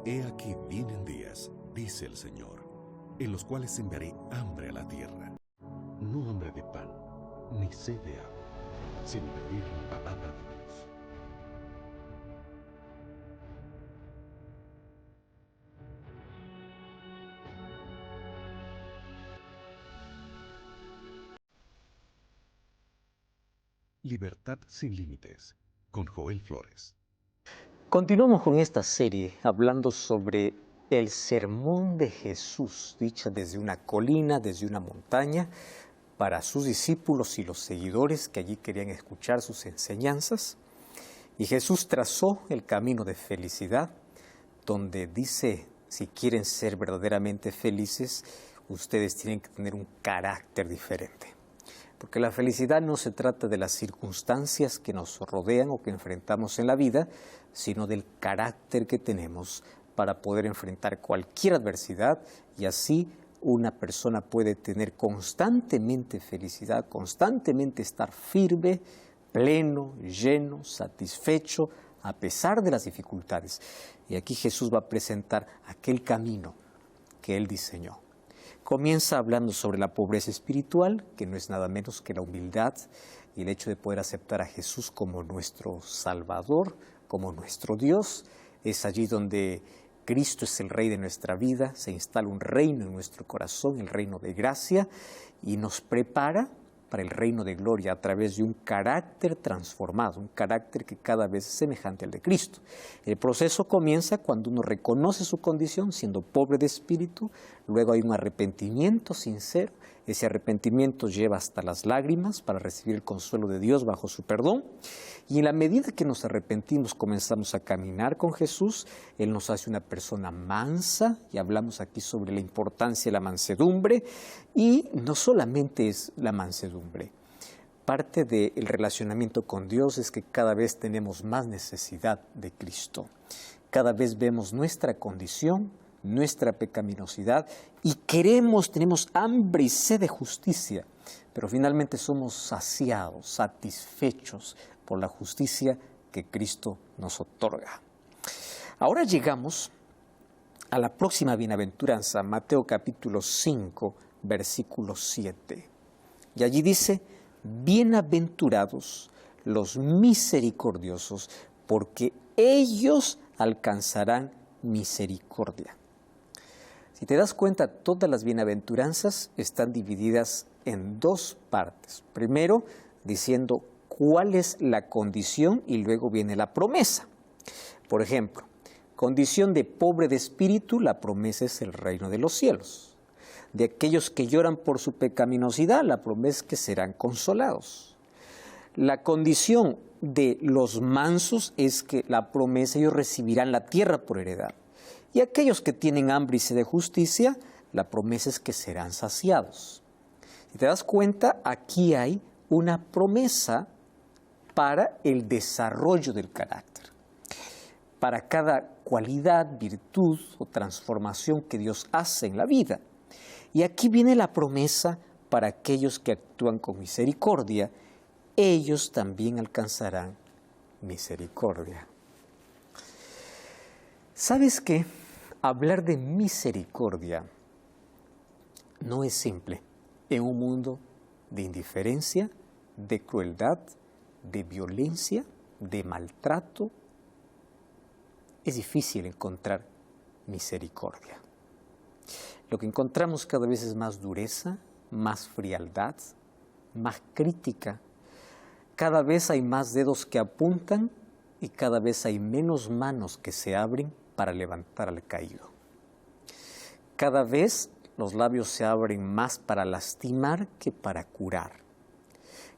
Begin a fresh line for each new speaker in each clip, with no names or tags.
He aquí vienen días, dice el Señor, en los cuales enviaré hambre a la tierra. No hambre de pan, ni sed de agua, sino de oír la palabra de Dios. Libertad sin límites, con Joel Flores.
Continuamos con esta serie hablando sobre el sermón de Jesús, dicha desde una colina, desde una montaña, para sus discípulos y los seguidores que allí querían escuchar sus enseñanzas. Y Jesús trazó el camino de felicidad, donde dice, si quieren ser verdaderamente felices, ustedes tienen que tener un carácter diferente. Porque la felicidad no se trata de las circunstancias que nos rodean o que enfrentamos en la vida, sino del carácter que tenemos para poder enfrentar cualquier adversidad, y así una persona puede tener constantemente felicidad, constantemente estar firme, pleno, lleno, satisfecho, a pesar de las dificultades. Y aquí Jesús va a presentar aquel camino que Él diseñó. Comienza hablando sobre la pobreza espiritual, que no es nada menos que la humildad y el hecho de poder aceptar a Jesús como nuestro Salvador, como nuestro Dios. Es allí donde Cristo es el Rey de nuestra vida, se instala un reino en nuestro corazón, el reino de gracia, y nos prepara para el reino de gloria a través de un carácter transformado, un carácter que cada vez es semejante al de Cristo. El proceso comienza cuando uno reconoce su condición siendo pobre de espíritu, luego hay un arrepentimiento sincero, ese arrepentimiento lleva hasta las lágrimas para recibir el consuelo de Dios bajo su perdón, y en la medida que nos arrepentimos comenzamos a caminar con Jesús. Él nos hace una persona mansa, y hablamos aquí sobre la importancia de la mansedumbre, y no solamente es la mansedumbre. Parte del relacionamiento con Dios es que cada vez tenemos más necesidad de Cristo. Cada vez vemos nuestra condición, nuestra pecaminosidad, y tenemos hambre y sed de justicia, pero finalmente somos saciados, satisfechos por la justicia que Cristo nos otorga. Ahora llegamos a la próxima bienaventuranza, Mateo capítulo 5, versículo 7. Y allí dice, bienaventurados los misericordiosos, porque ellos alcanzarán misericordia. Si te das cuenta, todas las bienaventuranzas están divididas en dos partes. Primero, diciendo cuál es la condición, y luego viene la promesa. Por ejemplo, condición de pobre de espíritu, la promesa es el reino de los cielos. De aquellos que lloran por su pecaminosidad, la promesa es que serán consolados. La condición de los mansos es que la promesa, ellos recibirán la tierra por heredad. Y aquellos que tienen hambre y sed de justicia, la promesa es que serán saciados. Si te das cuenta, aquí hay una promesa para el desarrollo del carácter, para cada cualidad, virtud o transformación que Dios hace en la vida. Y aquí viene la promesa para aquellos que actúan con misericordia, ellos también alcanzarán misericordia. ¿Sabes qué? Hablar de misericordia no es simple en un mundo de indiferencia, de crueldad, de violencia, de maltrato. Es difícil encontrar misericordia. Lo que encontramos cada vez es más dureza, más frialdad, más crítica. Cada vez hay más dedos que apuntan y cada vez hay menos manos que se abren para levantar al caído. Cada vez los labios se abren más para lastimar que para curar.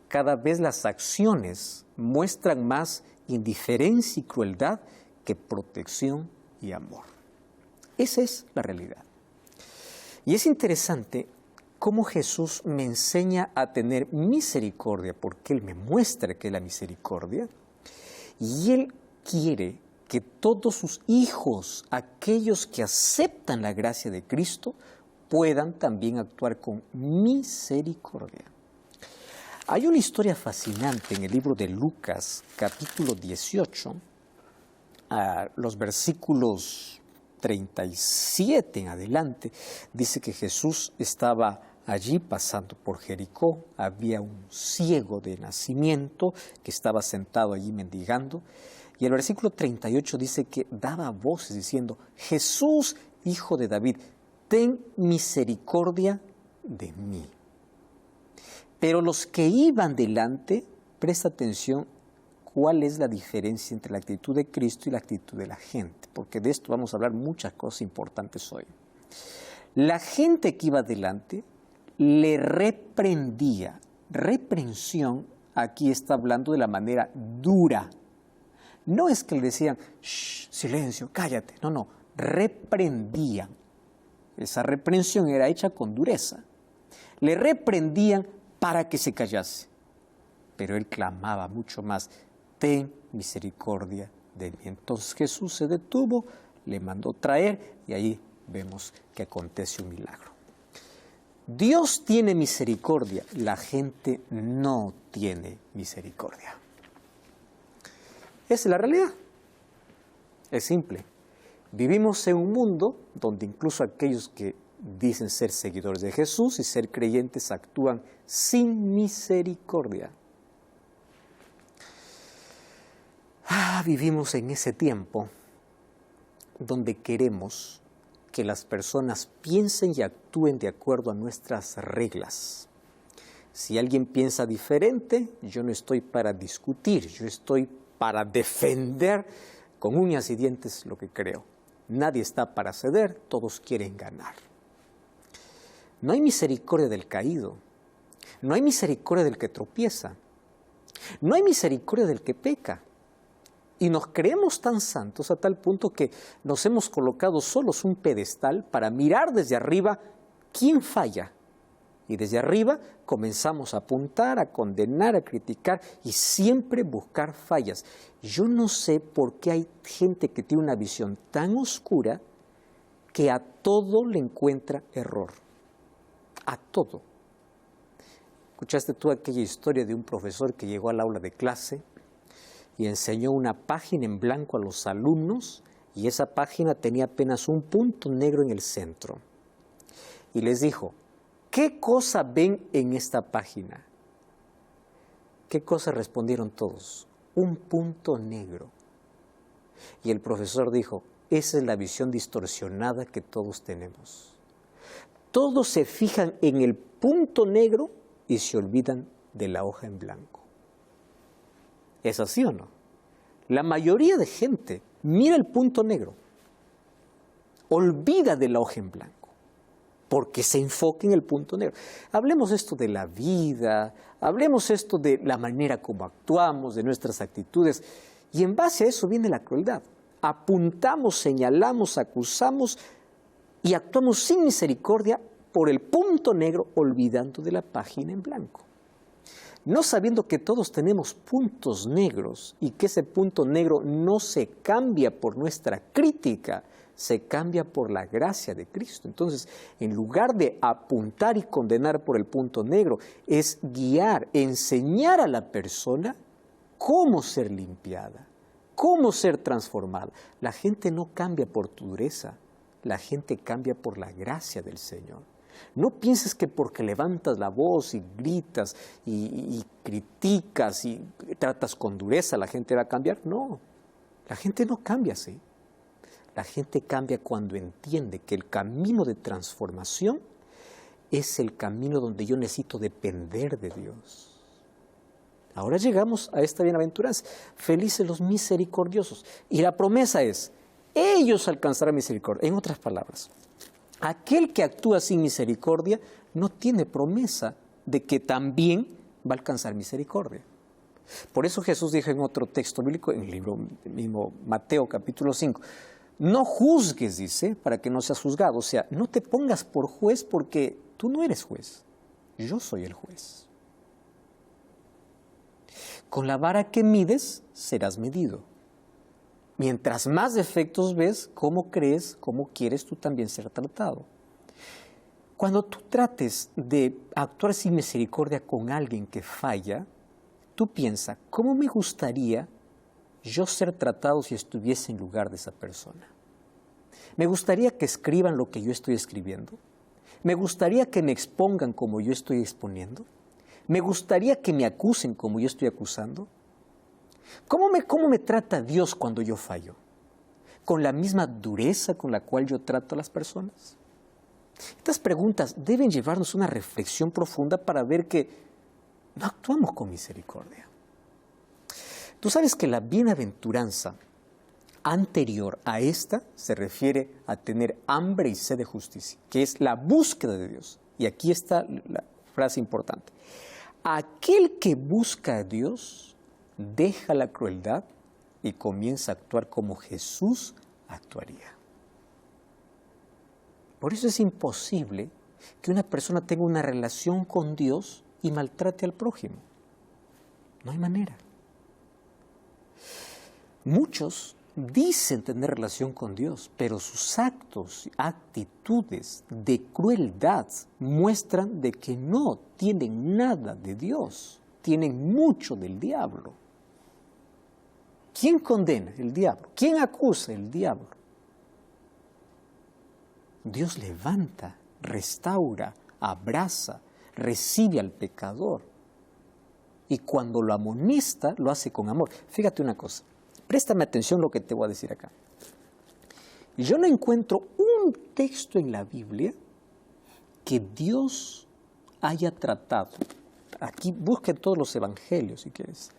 Cada vez las acciones muestran más indiferencia y crueldad que protección y amor. Esa es la realidad. Y es interesante cómo Jesús me enseña a tener misericordia, porque Él me muestra que es la misericordia, y Él quiere que todos sus hijos, aquellos que aceptan la gracia de Cristo, puedan también actuar con misericordia. Hay una historia fascinante en el libro de Lucas, capítulo 18, los versículos 37 en adelante, dice que Jesús estaba allí pasando por Jericó. Había un ciego de nacimiento que estaba sentado allí mendigando. Y el versículo 38 dice que daba voces diciendo: Jesús, hijo de David, ten misericordia de mí. Pero los que iban delante, presta atención, ¿cuál es la diferencia entre la actitud de Cristo y la actitud de la gente? Porque de esto vamos a hablar muchas cosas importantes hoy. La gente que iba delante le reprendía. Reprensión, aquí está hablando de la manera dura. No es que le decían, shh, silencio, cállate. No, reprendían. Esa reprensión era hecha con dureza. Le reprendían para que se callase. Pero él clamaba mucho más: ten misericordia de mí. Entonces Jesús se detuvo, le mandó traer y ahí vemos que acontece un milagro. Dios tiene misericordia, la gente no tiene misericordia. Esa es la realidad. Es simple. Vivimos en un mundo donde incluso aquellos que dicen ser seguidores de Jesús y ser creyentes actúan sin misericordia. Vivimos en ese tiempo donde queremos que las personas piensen y actúen de acuerdo a nuestras reglas. Si alguien piensa diferente, yo no estoy para discutir, yo estoy para defender con uñas y dientes lo que creo. Nadie está para ceder, todos quieren ganar. No hay misericordia del caído, no hay misericordia del que tropieza, no hay misericordia del que peca. Y nos creemos tan santos a tal punto que nos hemos colocado solos un pedestal para mirar desde arriba quién falla. Y desde arriba comenzamos a apuntar, a condenar, a criticar y siempre buscar fallas. Yo no sé por qué hay gente que tiene una visión tan oscura que a todo le encuentra error. A todo. ¿Escuchaste tú aquella historia de un profesor que llegó al aula de clase y enseñó una página en blanco a los alumnos y esa página tenía apenas un punto negro en el centro? Y les dijo: ¿qué cosa ven en esta página? ¿Qué cosa respondieron todos? Un punto negro. Y el profesor dijo: esa es la visión distorsionada que todos tenemos. Todos se fijan en el punto negro y se olvidan de la hoja en blanco. ¿Es así o no? La mayoría de gente mira el punto negro, olvida de la hoja en blanco, porque se enfoca en el punto negro. Hablemos esto de la vida, hablemos esto de la manera como actuamos, de nuestras actitudes, y en base a eso viene la crueldad. Apuntamos, señalamos, acusamos y actuamos sin misericordia por el punto negro, olvidando de la página en blanco. No sabiendo que todos tenemos puntos negros y que ese punto negro no se cambia por nuestra crítica, se cambia por la gracia de Cristo. Entonces, en lugar de apuntar y condenar por el punto negro, es guiar, enseñar a la persona cómo ser limpiada, cómo ser transformada. La gente no cambia por tu dureza, la gente cambia por la gracia del Señor. No pienses que porque levantas la voz y gritas y criticas y tratas con dureza la gente va a cambiar. No, la gente no cambia así. La gente cambia cuando entiende que el camino de transformación es el camino donde yo necesito depender de Dios. Ahora llegamos a esta bienaventuranza. Felices los misericordiosos. Y la promesa es: ellos alcanzarán misericordia. En otras palabras, aquel que actúa sin misericordia no tiene promesa de que también va a alcanzar misericordia. Por eso Jesús dijo en otro texto bíblico, en el libro mismo Mateo capítulo 5, no juzgues, dice, para que no seas juzgado. O sea, no te pongas por juez porque tú no eres juez. Yo soy el juez. Con la vara que mides, serás medido. Mientras más defectos ves, ¿cómo crees, cómo quieres tú también ser tratado? Cuando tú trates de actuar sin misericordia con alguien que falla, tú piensas: ¿cómo me gustaría yo ser tratado si estuviese en lugar de esa persona? Me gustaría que escriban lo que yo estoy escribiendo. Me gustaría que me expongan como yo estoy exponiendo. Me gustaría que me acusen como yo estoy acusando. ¿Cómo me trata Dios cuando yo fallo? ¿Con la misma dureza con la cual yo trato a las personas? Estas preguntas deben llevarnos a una reflexión profunda para ver que no actuamos con misericordia. Tú sabes que la bienaventuranza anterior a esta se refiere a tener hambre y sed de justicia, que es la búsqueda de Dios. Y aquí está la frase importante. Aquel que busca a Dios deja la crueldad y comienza a actuar como Jesús actuaría. Por eso es imposible que una persona tenga una relación con Dios y maltrate al prójimo. No hay manera. Muchos dicen tener relación con Dios, pero sus actos, actitudes de crueldad muestran de que no tienen nada de Dios, tienen mucho del diablo. ¿Quién condena? El diablo. ¿Quién acusa? El diablo. Dios levanta, restaura, abraza, recibe al pecador. Y cuando lo amonesta, lo hace con amor. Fíjate una cosa, préstame atención a lo que te voy a decir acá. Yo no encuentro un texto en la Biblia que Dios haya tratado. Aquí busquen todos los evangelios, si quieres.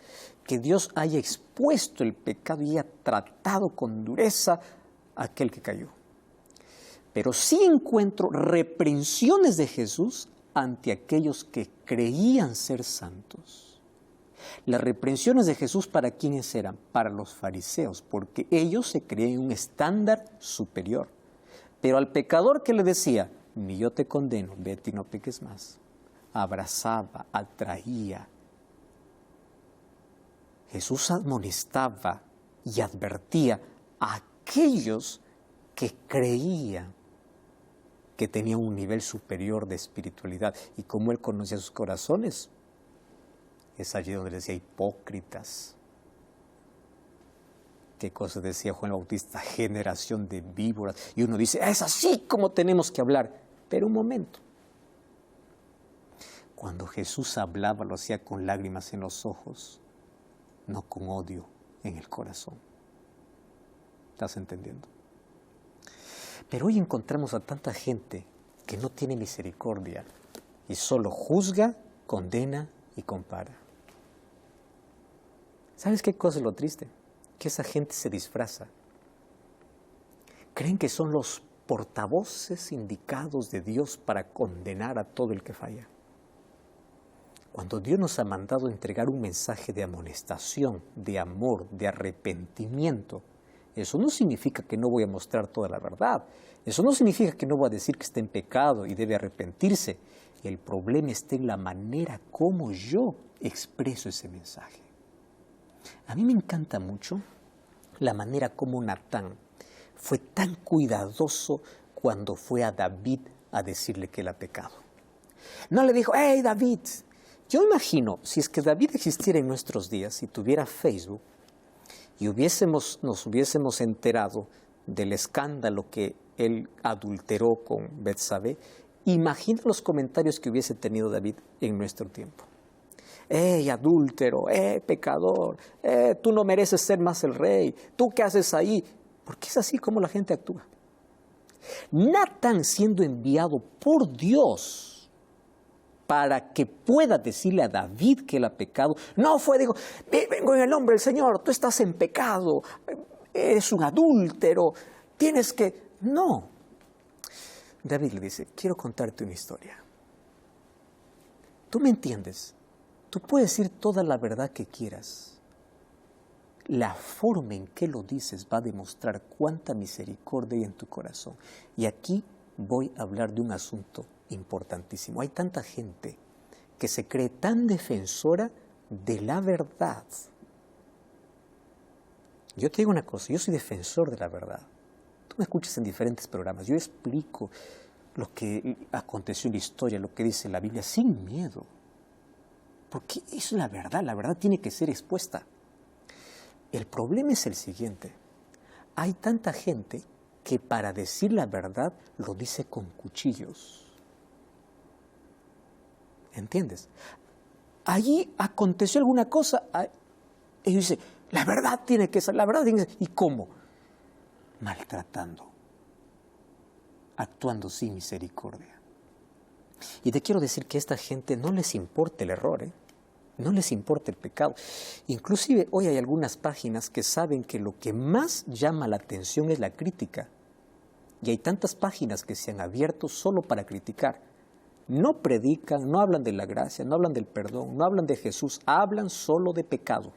Que Dios haya expuesto el pecado y haya tratado con dureza a aquel que cayó. Pero sí encuentro reprensiones de Jesús ante aquellos que creían ser santos. Las reprensiones de Jesús, ¿para quiénes eran? Para los fariseos, porque ellos se creían en un estándar superior. Pero al pecador que le decía, ni yo te condeno, vete y no peques más, abrazaba, atraía. Jesús amonestaba y advertía a aquellos que creían que tenía un nivel superior de espiritualidad. Y como Él conocía sus corazones, es allí donde decía hipócritas. ¿Qué cosa decía Juan Bautista? Generación de víboras. Y uno dice, es así como tenemos que hablar. Pero un momento. Cuando Jesús hablaba, lo hacía con lágrimas en los ojos, no con odio en el corazón. ¿Estás entendiendo? Pero hoy encontramos a tanta gente que no tiene misericordia y solo juzga, condena y compara. ¿Sabes qué cosa es lo triste? Que esa gente se disfraza. Creen que son los portavoces indicados de Dios para condenar a todo el que falla. Cuando Dios nos ha mandado entregar un mensaje de amonestación, de amor, de arrepentimiento, eso no significa que no voy a mostrar toda la verdad. Eso no significa que no voy a decir que está en pecado y debe arrepentirse. El problema está en la manera como yo expreso ese mensaje. A mí me encanta mucho la manera como Natán fue tan cuidadoso cuando fue a David a decirle que él ha pecado. No le dijo, hey David, yo imagino, si es que David existiera en nuestros días y tuviera Facebook, y nos hubiésemos enterado del escándalo que él adulteró con Betsabé, imagina los comentarios que hubiese tenido David en nuestro tiempo. ¡Ey, adúltero! Pecador! Tú no mereces ser más el rey. ¿Tú qué haces ahí? Porque es así como la gente actúa. Natán, siendo enviado por Dios para que pueda decirle a David que él ha pecado, no fue, digo, vengo en el nombre del Señor, tú estás en pecado, eres un adúltero, tienes que... No. David le dice, quiero contarte una historia. ¿Tú me entiendes? Tú puedes decir toda la verdad que quieras. La forma en que lo dices va a demostrar cuánta misericordia hay en tu corazón. Y aquí voy a hablar de un asunto importantísimo. Hay tanta gente que se cree tan defensora de la verdad. Yo te digo una cosa, yo soy defensor de la verdad. Tú me escuchas en diferentes programas, yo explico lo que aconteció en la historia, lo que dice la Biblia, sin miedo. Porque es la verdad tiene que ser expuesta. El problema es el siguiente, hay tanta gente que para decir la verdad lo dice con cuchillos. ¿Entiendes? Allí aconteció alguna cosa y dice, la verdad tiene que ser, la verdad tiene que ser. ¿Y cómo? Maltratando, actuando sin misericordia. Y te quiero decir que a esta gente no les importa el error, no les importa el pecado. Inclusive hoy hay algunas páginas que saben que lo que más llama la atención es la crítica. Y hay tantas páginas que se han abierto solo para criticar. No predican, no hablan de la gracia, no hablan del perdón, no hablan de Jesús, hablan solo de pecado.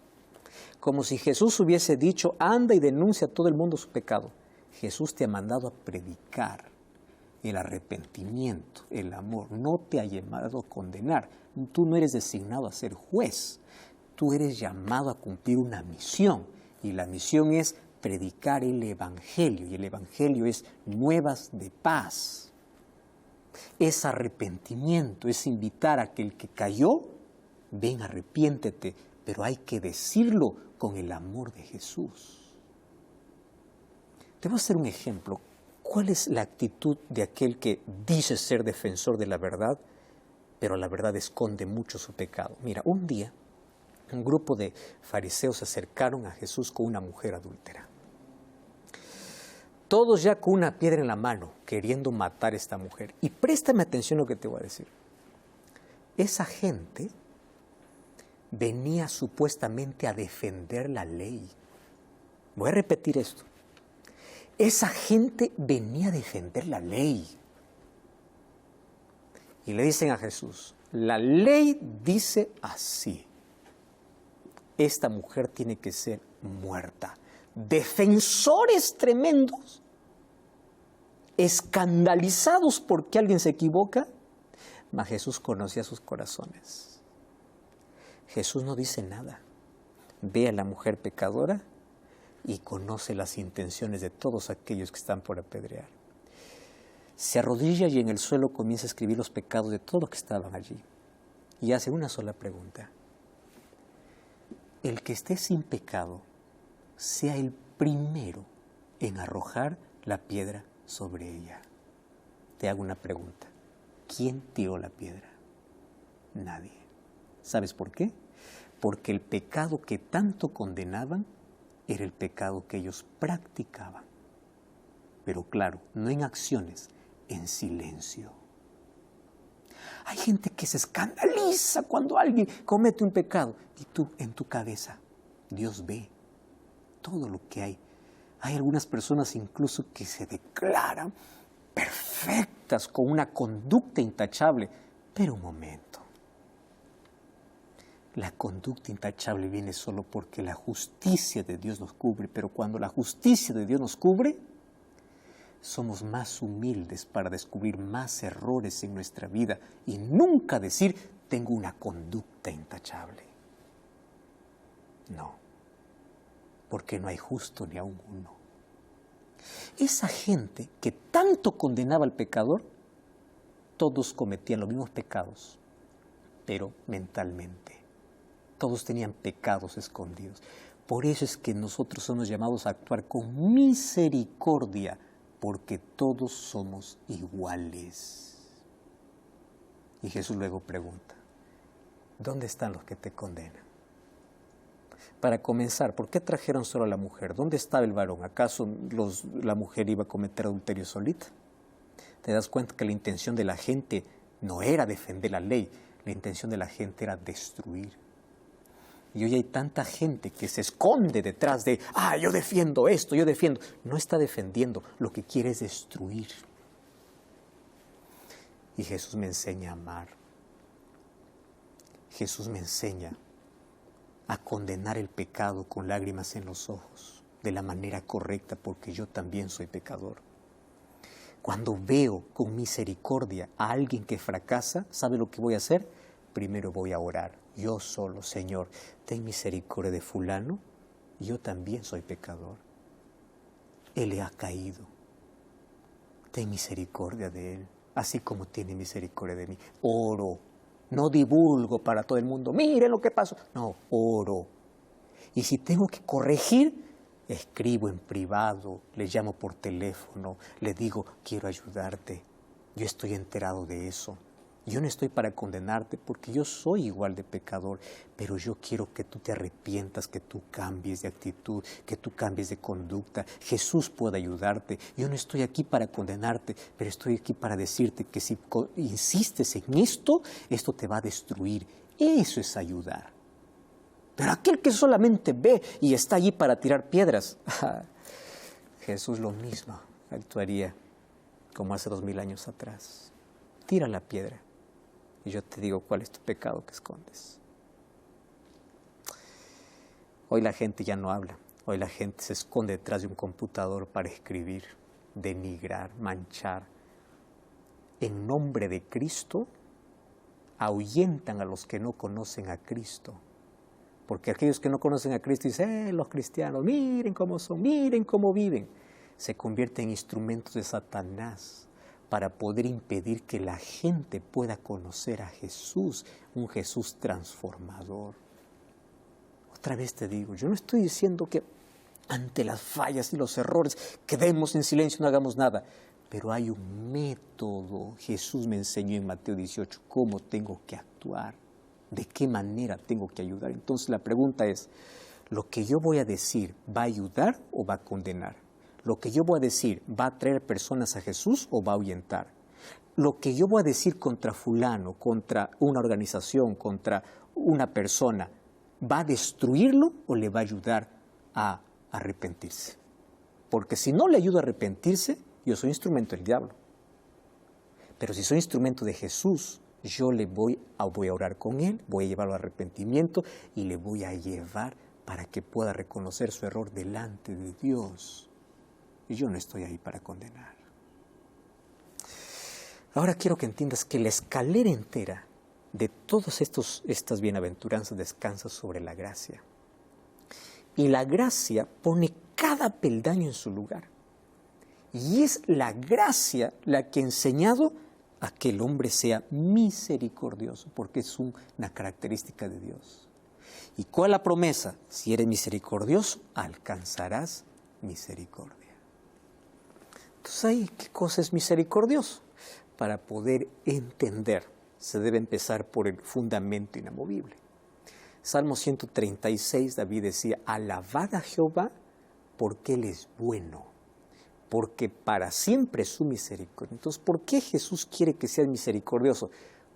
Como si Jesús hubiese dicho, anda y denuncia a todo el mundo su pecado. Jesús te ha mandado a predicar el arrepentimiento, el amor. No te ha llamado a condenar. Tú no eres designado a ser juez. Tú eres llamado a cumplir una misión. Y la misión es predicar el Evangelio. Y el Evangelio es nuevas de paz. Es arrepentimiento, es invitar a que el que cayó, ven, arrepiéntete. Pero hay que decirlo con el amor de Jesús. Te voy a hacer un ejemplo. ¿Cuál es la actitud de aquel que dice ser defensor de la verdad, pero la verdad esconde mucho su pecado? Mira, un día un grupo de fariseos se acercaron a Jesús con una mujer adúltera. Todos ya con una piedra en la mano, queriendo matar a esta mujer. Y préstame atención a lo que te voy a decir. Esa gente venía supuestamente a defender la ley. Voy a repetir esto. Esa gente venía a defender la ley. Y le dicen a Jesús, la ley dice así. Esta mujer tiene que ser muerta. Defensores tremendos, escandalizados porque alguien se equivoca, mas Jesús conocía sus corazones. Jesús no dice nada. Ve a la mujer pecadora y conoce las intenciones de todos aquellos que están por apedrear. Se arrodilla y en el suelo comienza a escribir los pecados de todos los que estaban allí. Y hace una sola pregunta. El que esté sin pecado, sea el primero en arrojar la piedra sobre ella. Te hago una pregunta. ¿Quién tiró la piedra? Nadie. ¿Sabes por qué? Porque el pecado que tanto condenaban era el pecado que ellos practicaban. Pero claro, no en acciones, en silencio. Hay gente que se escandaliza cuando alguien comete un pecado. Y tú, en tu cabeza, Dios ve todo lo que hay. Hay algunas personas incluso que se declaran perfectas, con una conducta intachable. Pero un momento. La conducta intachable viene solo porque la justicia de Dios nos cubre, pero cuando la justicia de Dios nos cubre, somos más humildes para descubrir más errores en nuestra vida y nunca decir, tengo una conducta intachable. No, porque no hay justo ni aun uno. Esa gente que tanto condenaba al pecador, todos cometían los mismos pecados, pero mentalmente. Todos tenían pecados escondidos. Por eso es que nosotros somos llamados a actuar con misericordia, porque todos somos iguales. Y Jesús luego pregunta, ¿dónde están los que te condenan? Para comenzar, ¿por qué trajeron solo a la mujer? ¿Dónde estaba el varón? ¿Acaso la mujer iba a cometer adulterio solita? ¿Te das cuenta que la intención de la gente no era defender la ley? La intención de la gente era destruir. Y hoy hay tanta gente que se esconde detrás de, yo defiendo esto, yo defiendo. No está defendiendo, lo que quiere es destruir. Y Jesús me enseña a amar. Jesús me enseña a condenar el pecado con lágrimas en los ojos, de la manera correcta, porque yo también soy pecador. Cuando veo con misericordia a alguien que fracasa, ¿sabe lo que voy a hacer? Primero voy a orar. Yo solo, Señor, ten misericordia de fulano, yo también soy pecador. Él le ha caído. Ten misericordia de él, así como tiene misericordia de mí. Oro, no divulgo para todo el mundo, miren lo que pasó. No, oro. Y si tengo que corregir, escribo en privado, le llamo por teléfono, le digo, quiero ayudarte. Yo estoy enterado de eso. Yo no estoy para condenarte porque yo soy igual de pecador, pero yo quiero que tú te arrepientas, que tú cambies de actitud, que tú cambies de conducta. Jesús puede ayudarte. Yo no estoy aquí para condenarte, pero estoy aquí para decirte que si insistes en esto, esto te va a destruir. Eso es ayudar. Pero aquel que solamente ve y está allí para tirar piedras, Jesús lo mismo actuaría como hace 2000 años atrás. Tira la piedra y yo te digo cuál es tu pecado que escondes. Hoy la gente ya no habla. Hoy la gente se esconde detrás de un computador para escribir, denigrar, manchar. En nombre de Cristo, ahuyentan a los que no conocen a Cristo. Porque aquellos que no conocen a Cristo dicen, los cristianos, miren cómo son, miren cómo viven. Se convierten en instrumentos de Satanás para poder impedir que la gente pueda conocer a Jesús, un Jesús transformador. Otra vez te digo, yo no estoy diciendo que ante las fallas y los errores quedemos en silencio y no hagamos nada, pero hay un método. Jesús me enseñó en Mateo 18 cómo tengo que actuar, de qué manera tengo que ayudar. Entonces la pregunta es, ¿lo que yo voy a decir va a ayudar o va a condenar? ¿Lo que yo voy a decir va a traer personas a Jesús o va a ahuyentar? Lo que yo voy a decir contra fulano, contra una organización, contra una persona, ¿va a destruirlo o le va a ayudar a arrepentirse? Porque si no le ayudo a arrepentirse, yo soy instrumento del diablo. Pero si soy instrumento de Jesús, yo le voy a orar con él, voy a llevarlo al arrepentimiento y le voy a llevar para que pueda reconocer su error delante de Dios. Y yo no estoy ahí para condenar. Ahora quiero que entiendas que la escalera entera de todas estas bienaventuranzas descansa sobre la gracia. Y la gracia pone cada peldaño en su lugar. Y es la gracia la que ha enseñado a que el hombre sea misericordioso, porque es una característica de Dios. ¿Y cuál es la promesa? Si eres misericordioso, alcanzarás misericordia. Entonces, ahí, ¿qué cosa es misericordioso? Para poder entender, se debe empezar por el fundamento inamovible. Salmo 136, David decía, alabad a Jehová porque Él es bueno, porque para siempre es su misericordia. Entonces, ¿por qué Jesús quiere que seas misericordioso?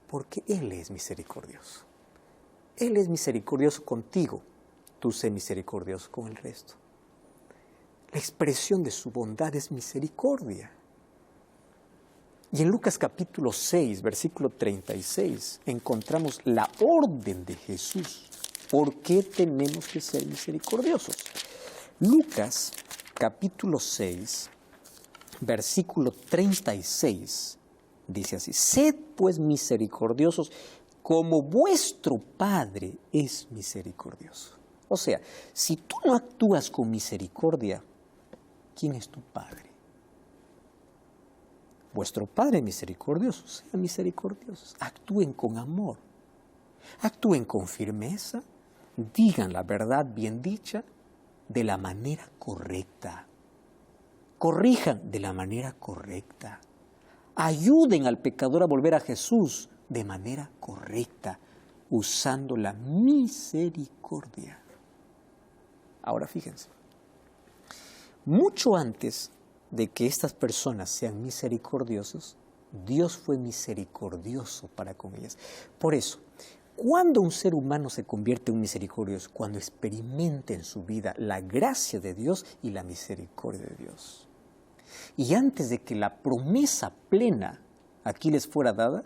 Porque Él es misericordioso. Él es misericordioso contigo, tú sé misericordioso con el resto. La expresión de su bondad es misericordia. Y en Lucas capítulo 6, versículo 36, encontramos la orden de Jesús. ¿Por qué tenemos que ser misericordiosos? Lucas capítulo 6, versículo 36, dice así, sed pues misericordiosos como vuestro Padre es misericordioso. O sea, si tú no actúas con misericordia, ¿quién es tu Padre? Vuestro Padre es misericordioso, sean misericordiosos, actúen con amor, actúen con firmeza, digan la verdad bien dicha de la manera correcta, corrijan de la manera correcta, ayuden al pecador a volver a Jesús de manera correcta, usando la misericordia. Ahora fíjense, mucho antes de que estas personas sean misericordiosos, Dios fue misericordioso para con ellas. Por eso, ¿cuándo un ser humano se convierte en misericordioso? Cuando experimenta en su vida la gracia de Dios y la misericordia de Dios. Y antes de que la promesa plena aquí les fuera dada,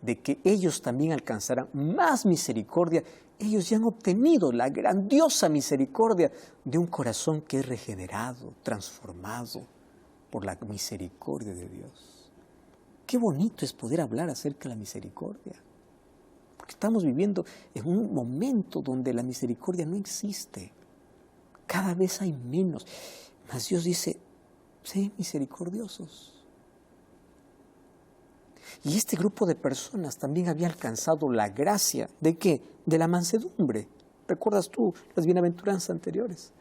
de que ellos también alcanzarán más misericordia, ellos ya han obtenido la grandiosa misericordia de un corazón que es regenerado, transformado por la misericordia de Dios. Qué bonito es poder hablar acerca de la misericordia, porque estamos viviendo en un momento donde la misericordia no existe. Cada vez hay menos. Mas Dios dice, sean misericordiosos. Y este grupo de personas también había alcanzado la gracia ¿de qué? De la mansedumbre. ¿Recuerdas tú las bienaventuranzas anteriores?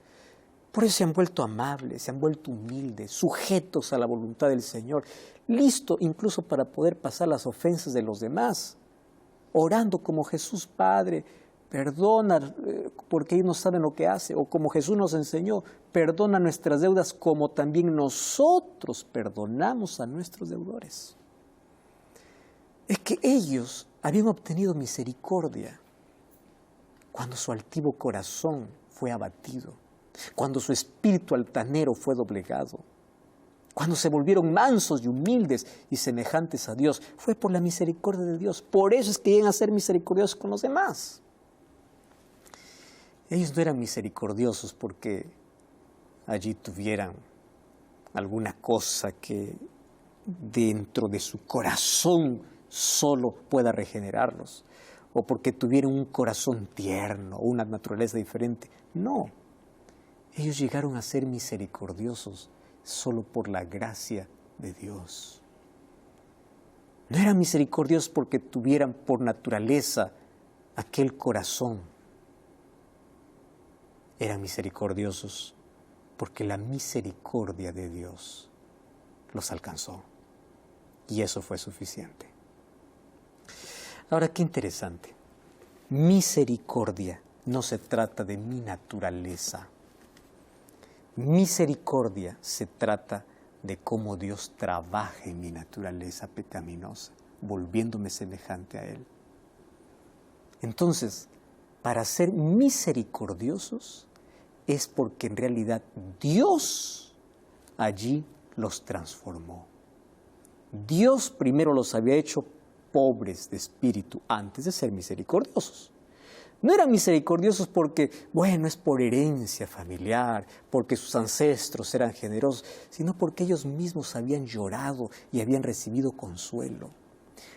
Por eso se han vuelto amables, se han vuelto humildes, sujetos a la voluntad del Señor, listos incluso para poder pasar las ofensas de los demás, orando como Jesús: Padre, perdona porque ellos no saben lo que hacen, o como Jesús nos enseñó: perdona nuestras deudas como también nosotros perdonamos a nuestros deudores. Es que ellos habían obtenido misericordia cuando su altivo corazón fue abatido, cuando su espíritu altanero fue doblegado, cuando se volvieron mansos y humildes y semejantes a Dios. Fue por la misericordia de Dios. Por eso es que llegan a ser misericordiosos con los demás. Ellos no eran misericordiosos porque allí tuvieran alguna cosa que dentro de su corazón solo pueda regenerarlos, o porque tuvieran un corazón tierno o una naturaleza diferente. No, ellos llegaron a ser misericordiosos solo por la gracia de Dios. No eran misericordiosos porque tuvieran por naturaleza aquel corazón. Eran misericordiosos porque la misericordia de Dios los alcanzó. Y eso fue suficiente. Ahora, qué interesante. Misericordia no se trata de mi naturaleza. Misericordia se trata de cómo Dios trabaja en mi naturaleza pecaminosa, volviéndome semejante a Él. Entonces, para ser misericordiosos es porque en realidad Dios allí los transformó. Dios primero los había hecho pobres de espíritu antes de ser misericordiosos. No eran misericordiosos porque, bueno, es por herencia familiar, porque sus ancestros eran generosos, sino porque ellos mismos habían llorado y habían recibido consuelo.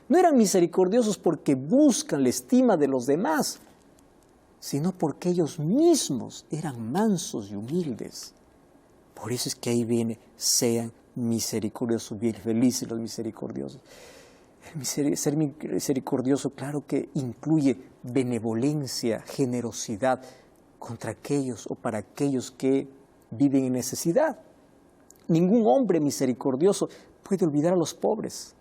No eran misericordiosos porque buscan la estima de los demás, sino porque ellos mismos eran mansos y humildes. Por eso es que ahí viene: sean misericordiosos, bien felices los misericordiosos. Ser misericordioso, claro que incluye benevolencia, generosidad contra aquellos o para aquellos que viven en necesidad. Ningún hombre misericordioso puede olvidar a los pobres.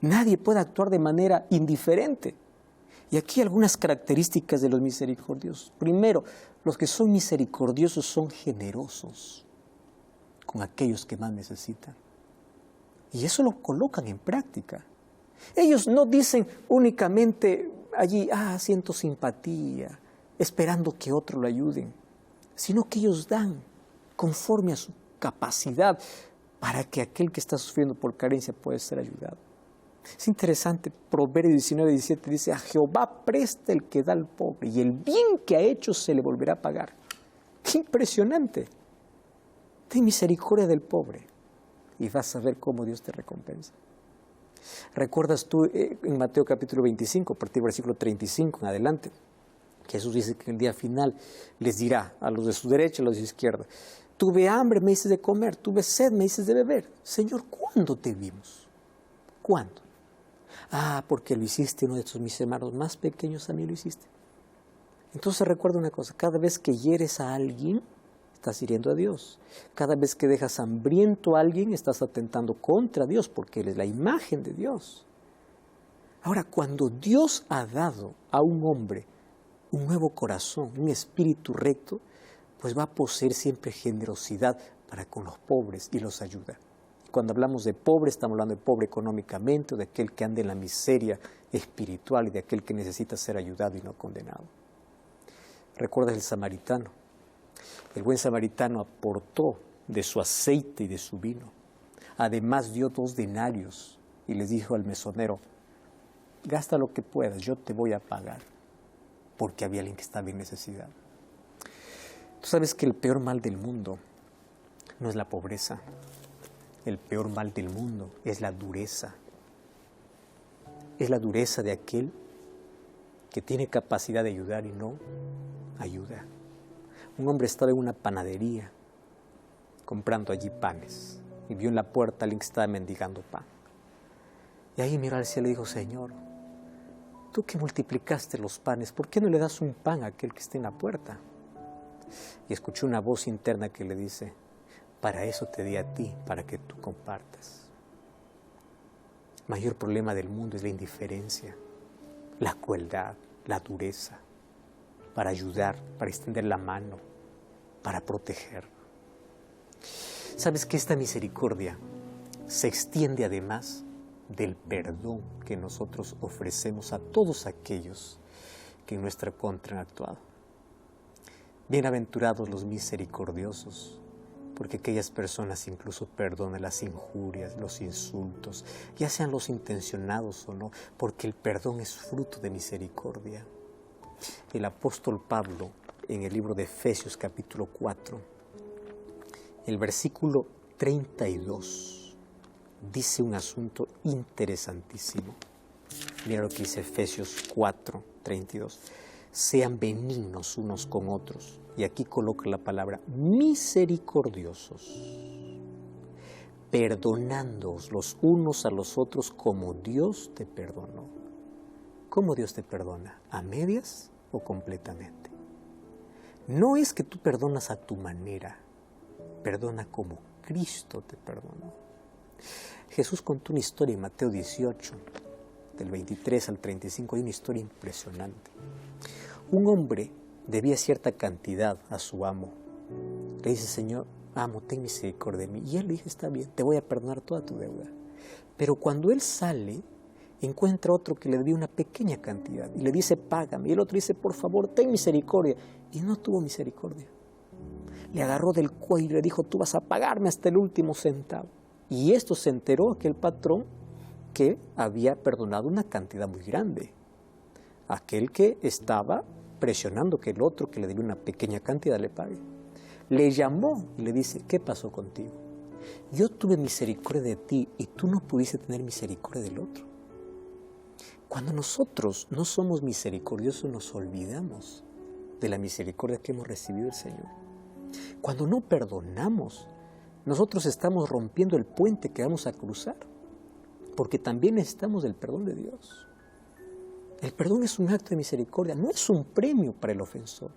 Nadie puede actuar de manera indiferente. Y aquí algunas características de los misericordiosos. Primero, los que son misericordiosos son generosos con aquellos que más necesitan. Y eso lo colocan en práctica. Ellos no dicen únicamente allí: siento simpatía, esperando que otros lo ayuden, sino que ellos dan conforme a su capacidad para que aquel que está sufriendo por carencia pueda ser ayudado. Es interesante, Proverbios 19:17 dice: a Jehová presta el que da al pobre, y el bien que ha hecho se le volverá a pagar. ¡Qué impresionante! Ten misericordia del pobre y vas a ver cómo Dios te recompensa. ¿Recuerdas tú en Mateo capítulo 25, a partir del versículo 35 en adelante? Jesús dice que en el día final les dirá a los de su derecha y a los de su izquierda: tuve hambre, me dices de comer; tuve sed, me dices de beber. Señor, ¿cuándo te vimos? ¿Cuándo? Porque lo hiciste uno de estos mis hermanos más pequeños, a mí lo hiciste. Entonces recuerda una cosa: cada vez que hieres a alguien, estás hiriendo a Dios. Cada vez que dejas hambriento a alguien, estás atentando contra Dios, porque Él es la imagen de Dios. Ahora, cuando Dios ha dado a un hombre un nuevo corazón, un espíritu recto, pues va a poseer siempre generosidad para con los pobres y los ayuda. Cuando hablamos de pobre, estamos hablando de pobre económicamente, o de aquel que anda en la miseria espiritual, y de aquel que necesita ser ayudado y no condenado. ¿Recuerdas el samaritano? El buen samaritano aportó de su aceite y de su vino. Además dio 2 denarios y les dijo al mesonero: gasta lo que puedas, yo te voy a pagar, porque había alguien que estaba en necesidad. Tú sabes que el peor mal del mundo no es la pobreza. El peor mal del mundo es la dureza. Es la dureza de aquel que tiene capacidad de ayudar y no ayuda. Un hombre estaba en una panadería comprando allí panes y vio en la puerta a alguien que estaba mendigando pan. Y ahí miró al cielo y dijo: Señor, tú que multiplicaste los panes, ¿por qué no le das un pan a aquel que está en la puerta? Y escuché una voz interna que le dice, para eso te di a ti, para que tú compartas. El mayor problema del mundo es la indiferencia, la crueldad, la dureza, para ayudar, para extender la mano, para proteger. ¿Sabes que esta misericordia se extiende además del perdón que nosotros ofrecemos a todos aquellos que en nuestra contra han actuado? Bienaventurados los misericordiosos, porque aquellas personas incluso perdonan las injurias, los insultos, ya sean los intencionados o no, porque el perdón es fruto de misericordia. El apóstol Pablo, en el libro de Efesios capítulo 4, el versículo 32, dice un asunto interesantísimo. Mira lo que dice Efesios 4, 32. Sean benignos unos con otros. Y aquí coloca la palabra misericordiosos, perdonándoos los unos a los otros como Dios te perdonó. ¿Cómo Dios te perdona? ¿A medias o completamente? No es que tú perdonas a tu manera, perdona como Cristo te perdonó. Jesús contó una historia en Mateo 18, del 23 al 35, hay una historia impresionante. Un hombre debía cierta cantidad a su amo. Le dice, Señor, amo, ten misericordia de mí. Y él le dice, está bien, te voy a perdonar toda tu deuda. Pero cuando él sale, encuentra otro que le debía una pequeña cantidad y le dice, págame. Y el otro dice, por favor, ten misericordia. Y no tuvo misericordia. Le agarró del cuello y le dijo, tú vas a pagarme hasta el último centavo. Y esto se enteró aquel patrón que había perdonado una cantidad muy grande. Aquel que estaba presionando que el otro que le debía una pequeña cantidad le pague. Le llamó y le dice, ¿qué pasó contigo? Yo tuve misericordia de ti y tú no pudiste tener misericordia del otro. Cuando nosotros no somos misericordiosos nos olvidamos de la misericordia que hemos recibido del Señor. Cuando no perdonamos, nosotros estamos rompiendo el puente que vamos a cruzar, porque también necesitamos del perdón de Dios. El perdón es un acto de misericordia, no es un premio para el ofensor.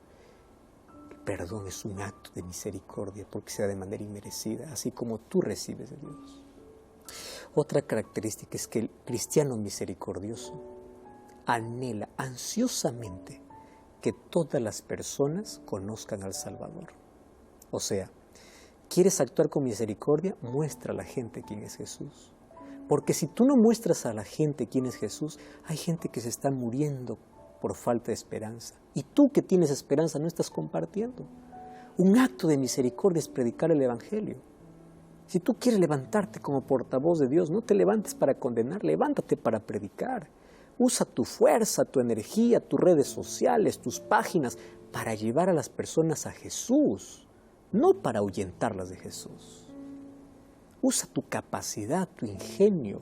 El perdón es un acto de misericordia porque se da de manera inmerecida, así como tú recibes de Dios. Otra característica es que el cristiano misericordioso anhela ansiosamente que todas las personas conozcan al Salvador. O sea, ¿quieres actuar con misericordia? Muestra a la gente quién es Jesús. Porque si tú no muestras a la gente quién es Jesús, hay gente que se está muriendo por falta de esperanza. Y tú que tienes esperanza no estás compartiendo. Un acto de misericordia es predicar el Evangelio. Si tú quieres levantarte como portavoz de Dios, no te levantes para condenar, levántate para predicar. Usa tu fuerza, tu energía, tus redes sociales, tus páginas, para llevar a las personas a Jesús, no para ahuyentarlas de Jesús. Usa tu capacidad, tu ingenio,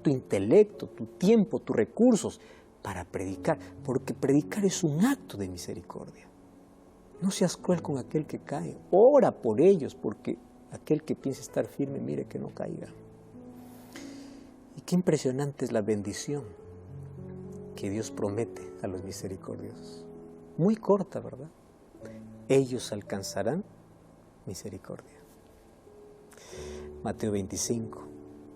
tu intelecto, tu tiempo, tus recursos para predicar, porque predicar es un acto de misericordia. No seas cruel con aquel que cae, ora por ellos, porque aquel que piensa estar firme, mire que no caiga. Y qué impresionante es la bendición que Dios promete a los misericordiosos. Muy corta, ¿verdad? Ellos alcanzarán misericordia. Mateo 25,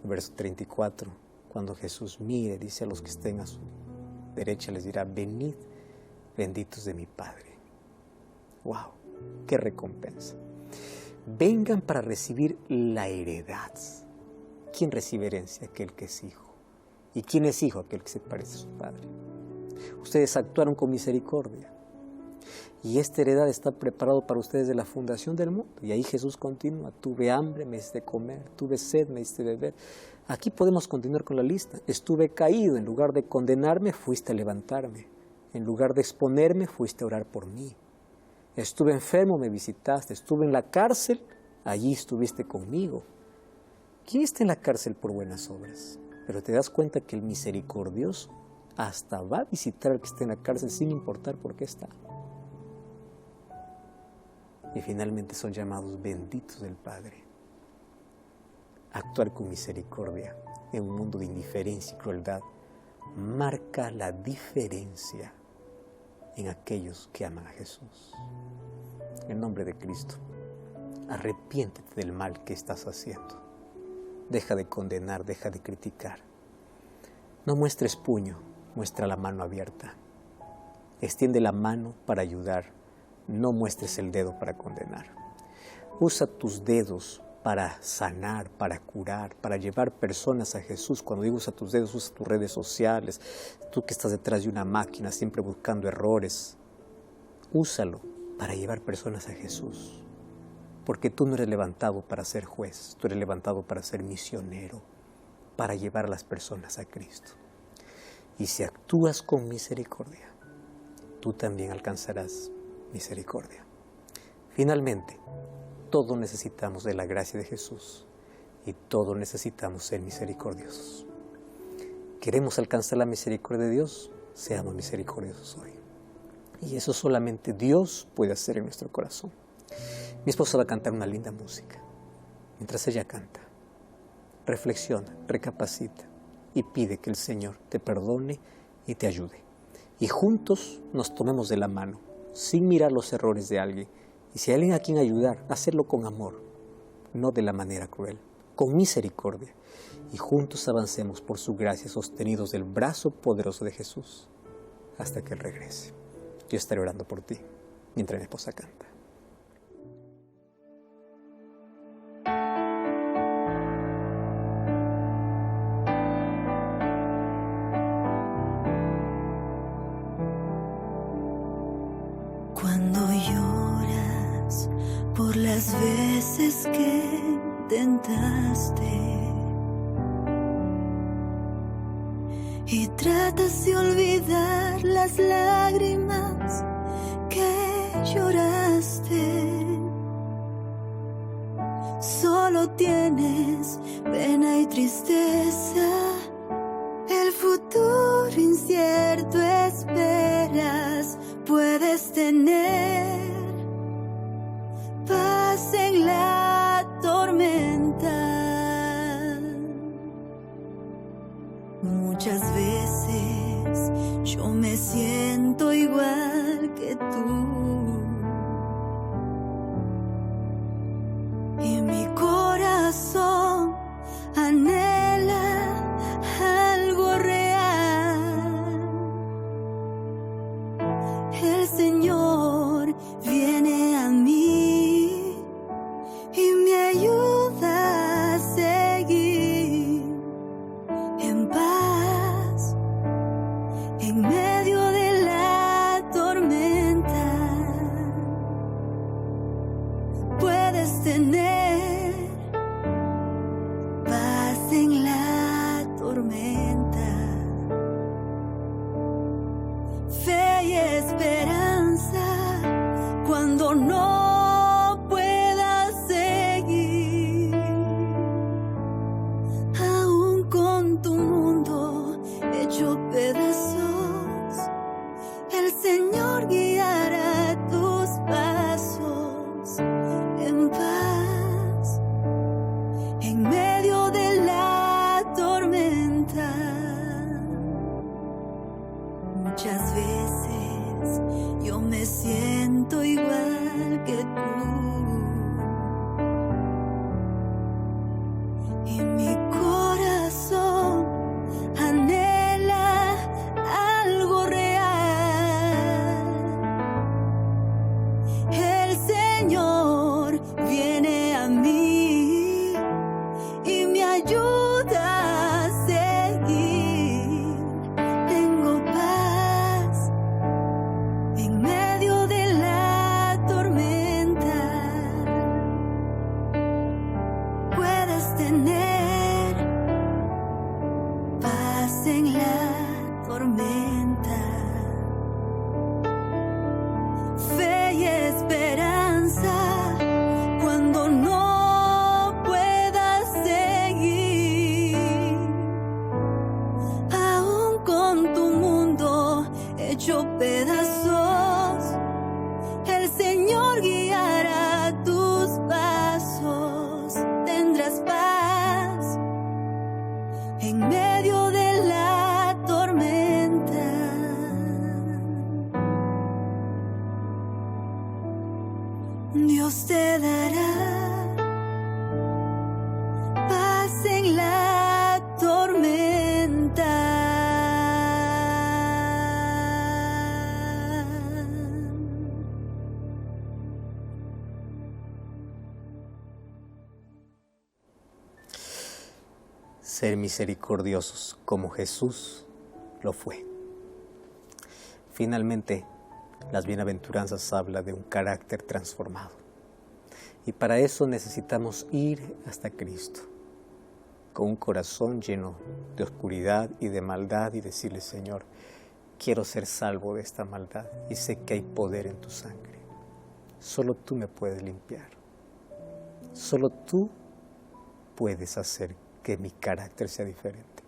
verso 34, cuando Jesús mire, dice a los que estén a su derecha, les dirá, venid, benditos de mi Padre. ¡Wow! ¡Qué recompensa! Vengan para recibir la heredad. ¿Quién recibe herencia? Aquel que es hijo. ¿Y quién es hijo? Aquel que se parece a su padre. Ustedes actuaron con misericordia. Y esta heredad está preparada para ustedes de la fundación del mundo. Y ahí Jesús continúa. Tuve hambre, me diste de comer. Tuve sed, me diste de beber. Aquí podemos continuar con la lista. Estuve caído. En lugar de condenarme, fuiste a levantarme. En lugar de exponerme, fuiste a orar por mí. Estuve enfermo, me visitaste. Estuve en la cárcel, allí estuviste conmigo. ¿Quién está en la cárcel por buenas obras? Pero te das cuenta que el misericordioso hasta va a visitar al que está en la cárcel sin importar por qué está. Y finalmente son llamados benditos del Padre. Actuar con misericordia en un mundo de indiferencia y crueldad marca la diferencia en aquellos que aman a Jesús. en el nombre de Cristo. Arrepiéntete del mal que estás haciendo. Deja de condenar, deja de criticar. No muestres puño, muestra la mano abierta. Extiende la mano para ayudar, no muestres el dedo para condenar. Usa tus dedos para sanar, para curar, para llevar personas a Jesús. Cuando digo usa tus dedos, usa tus redes sociales. Tú que estás detrás de una máquina siempre buscando errores, úsalo para llevar personas a Jesús. Porque tú no eres levantado para ser juez, tú eres levantado para ser misionero, para llevar a las personas a Cristo. Y si actúas con misericordia, tú también alcanzarás misericordia. Finalmente, todos necesitamos de la gracia de Jesús y todos necesitamos ser misericordiosos. ¿Queremos alcanzar la misericordia de Dios? Seamos misericordiosos hoy. Y eso solamente Dios puede hacer en nuestro corazón. Mi esposa va a cantar una linda música. Mientras ella canta, reflexiona, recapacita y pide que el Señor te perdone y te ayude. Y juntos nos tomemos de la mano, sin mirar los errores de alguien. Y si hay alguien a quien ayudar, hacerlo con amor, no de la manera cruel, con misericordia. Y juntos avancemos por su gracia, sostenidos del brazo poderoso de Jesús, hasta que Él regrese. Yo estaré orando por ti, mientras mi esposa canta.
Cuando lloras por las veces que intentaste y tratas de olvidar las lágrimas que lloraste, solo tienes pena y tristeza, el futuro incierto esperas. Puedes tener paz en la tormenta. Muchas veces yo me siento igual que tú y mi corazón anhela algo real. El Señor viene a mí y me ayuda a seguir en paz en medio de la tormenta. Puedes tener paz en la tormenta. Fe y esperanza cuando no puedas seguir, aún con tu mundo hecho pedazos, el Señor guiará tus pasos en paz en medio de la tormenta. Muchas veces yo me siento igual que tú y mi corazón anhela algo real. El Señor viene a mí y me ayuda a seguir. Tengo paz en medio de la tormenta. Puedes tener paz en la tormenta. Fe y esperanza cuando no puedas seguir, aún con tu mundo hecho pedazos, el Señor guiará tus pasos. Tendrás paz en medio de la tormenta.
ser misericordiosos como Jesús lo fue. Finalmente, las bienaventuranzas hablan de un carácter transformado. Y para eso necesitamos ir hasta Cristo, con un corazón lleno de oscuridad y de maldad, y decirle: Señor, quiero ser salvo de esta maldad y sé que hay poder en tu sangre. Solo tú me puedes limpiar. Solo tú puedes hacer que mi carácter sea diferente.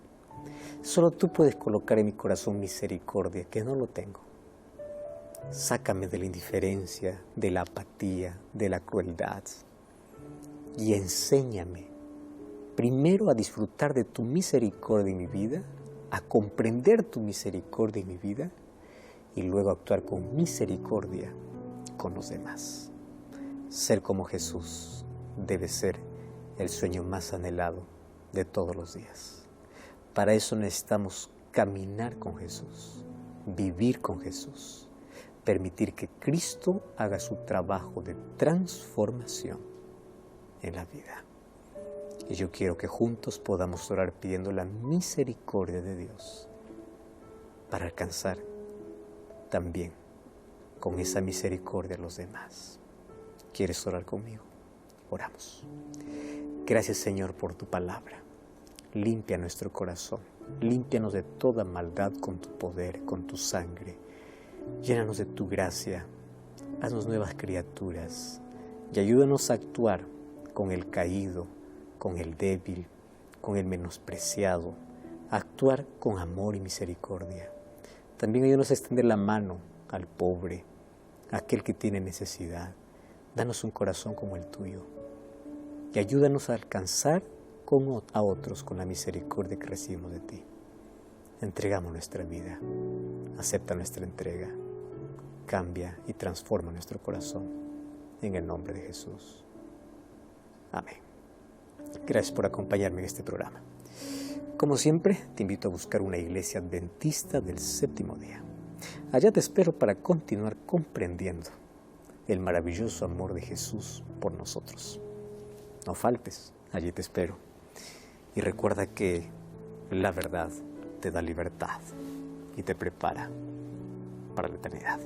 Solo tú puedes colocar en mi corazón misericordia, que no lo tengo. Sácame de la indiferencia, de la apatía, de la crueldad, y enséñame primero a disfrutar de tu misericordia en mi vida, a comprender tu misericordia en mi vida, y luego actuar con misericordia con los demás. Ser como Jesús debe ser el sueño más anhelado de todos los días. Para eso necesitamos caminar con Jesús, vivir con Jesús, permitir que Cristo haga su trabajo de transformación en la vida. Y yo quiero que juntos podamos orar pidiendo la misericordia de Dios para alcanzar también con esa misericordia a los demás. ¿Quieres orar conmigo? Oramos. Gracias, Señor, por tu palabra. Limpia nuestro corazón, límpianos de toda maldad con tu poder, con tu sangre. Llénanos de tu gracia, haznos nuevas criaturas y ayúdanos a actuar con el caído, con el débil, con el menospreciado, a actuar con amor y misericordia. También ayúdanos a extender la mano al pobre, a aquel que tiene necesidad. Danos un corazón como el tuyo y ayúdanos a alcanzar a otros con la misericordia que recibimos de ti. Entregamos nuestra vida, acepta nuestra entrega, cambia y transforma nuestro corazón en el nombre de Jesús. Amén. Gracias por acompañarme en este programa. Como siempre, te invito a buscar una iglesia adventista del séptimo día. Allá te espero para continuar comprendiendo el maravilloso amor de Jesús por nosotros. No faltes, allí te espero. Y recuerda que la verdad te da libertad y te prepara para la eternidad.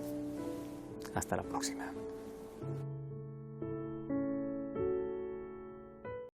Hasta la próxima.